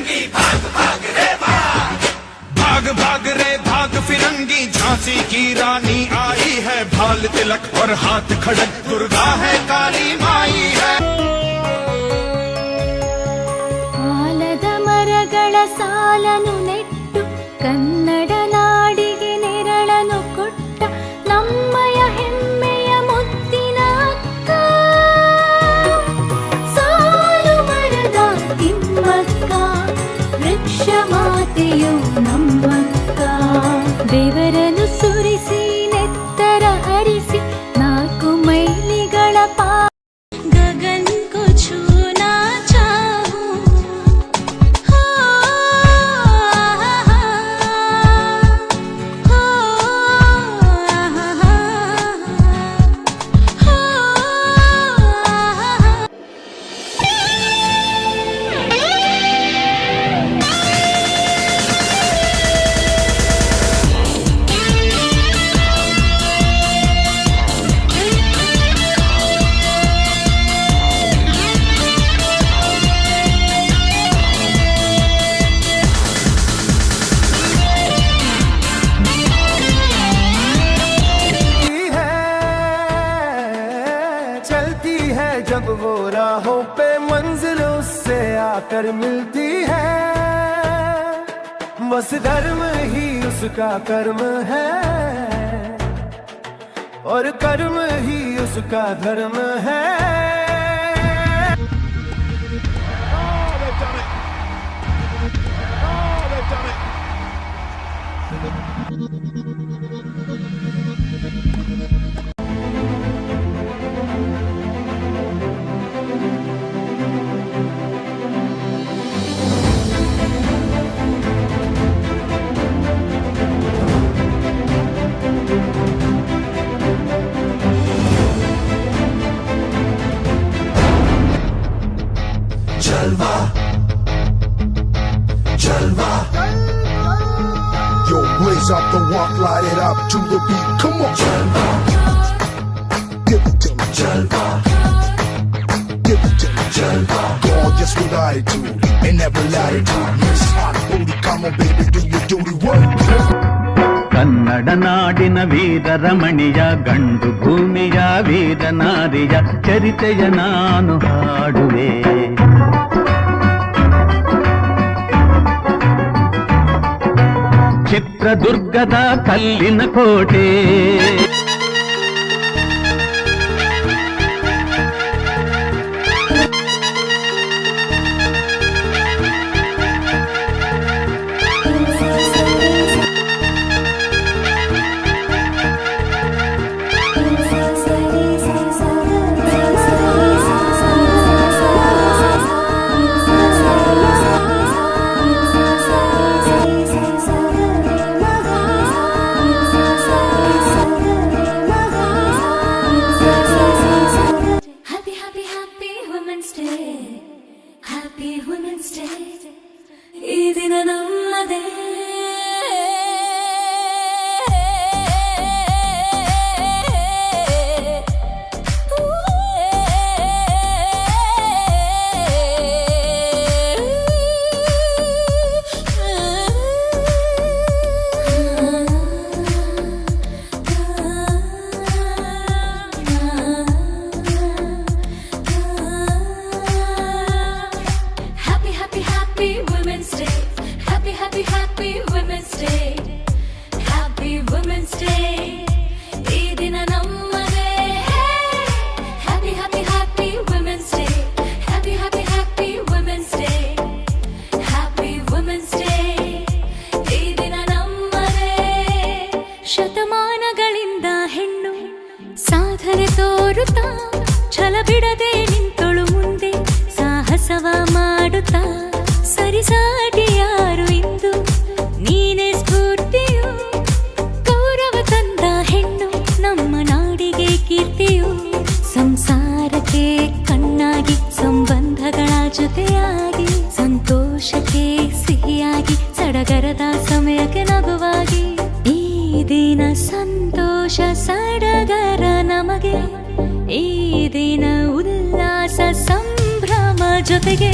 फिरंगी भाग भाग रे भाग, भाग भाग रे भाग फिरंगी, झांसी की रानी आई है, भाल तिलक और हाथ खड़क, दुर्गा है काली माई है। ಆಲದ ಮರಗಳ ಸಾಲನು ನೆಟ್ಟು ಕನ್ನಡ ನಾಡಿಗೆ ನೆರಳನು ಕೊಟ್ಟ ನಮ್ಮಯ ಹೆಮ್ಮೆಯ ಮುತ್ತಿನ ಅಕ್ಕ, ಸಾಲು ಮರದ ತಿಮ್ಮಕ್ಕ, ವೃಕ್ಷ ಮಾತೆಯು ನಮ್ಮಕ್ಕ. ಬೆವರನು ಸುರಿಸಿ ನೆತ್ತರ ಹರಿಸಿ ನಾಲ್ಕು ಮೈಲಿಗಳ ಪಾ ಗಗನ್ ಕೋ ಛೂನಾ ಚಾಹೂಂ, ಹೋ ಹೋ चलती है जब वो राहों पे मंजिल उससे आकर मिलती है, बस धर्म ही उसका कर्म है और कर्म ही उसका धर्म है। जलवा जलवा, Yo, blaze up the walk, light it up to the beat. Come on, जलवा give it to me, जलवा give it to me. जलवा, Gorgeous with attitude and every latitude. Miss Hot Booty, come on, baby, do your duty work. Kannada ನಾಡಿನ ವೀರರಮಣಿಯ, ಗಂಡು ಭೂಮಿಯ ವೀರನಾರಿಯ ಚರಿತೆಯ ನಾನು ಹಾಡುವೆ. ಚಿತ್ರದುರ್ಗದ ಕಲ್ಲಿನ ಕೋಟೆ, Happy Women's Day, ಈ ದಿನ ನಮ್ಮದೇ. Happy Women's Day, happy Women's Day, happy Women's Day, ಈ ದಿನ ನಮ್ಮದೇ. Happy Women's Day, happy Women's Day, happy Women's Day, ಈ ದಿನ ನಮ್ಮದೇ. ಶತಮಾನಗಳಿಂದ ಹೆಣ್ಣು ಸಾಧನೆ ತೋರುತ್ತಾ, ಛಲ ಬಿಡದೆ ನಿಂತೊಳು ಮುಂದೆ ಸಾಹಸವ ಮಾಡುತ್ತಾ. ಸರಿಸಾಟಿ ಯಾರು ಇಂದು ನೀನೇ ಸ್ಫೂರ್ತಿಯು, ಗೌರವ ತಂದ ಹೆಣ್ಣು ನಮ್ಮ ನಾಡಿಗೆ ಕೀರ್ತಿಯು. ಸಂಸಾರಕ್ಕೆ ಕಣ್ಣಾಗಿ, ಸಂಬಂಧಗಳ ಜೊತೆಯಾಗಿ, ಸಂತೋಷಕ್ಕೆ ಸಿಹಿಯಾಗಿ, ಸಡಗರದ ಸಮಯಕ್ಕೆ ನಗುವಾಗಿ. ಈ ದಿನ ಸಂತೋಷ ಸಡಗರ ನಮಗೆ, ಈ ದಿನ ಉಲ್ಲಾಸ ಸಂಭ್ರಮ ಜೊತೆಗೆ.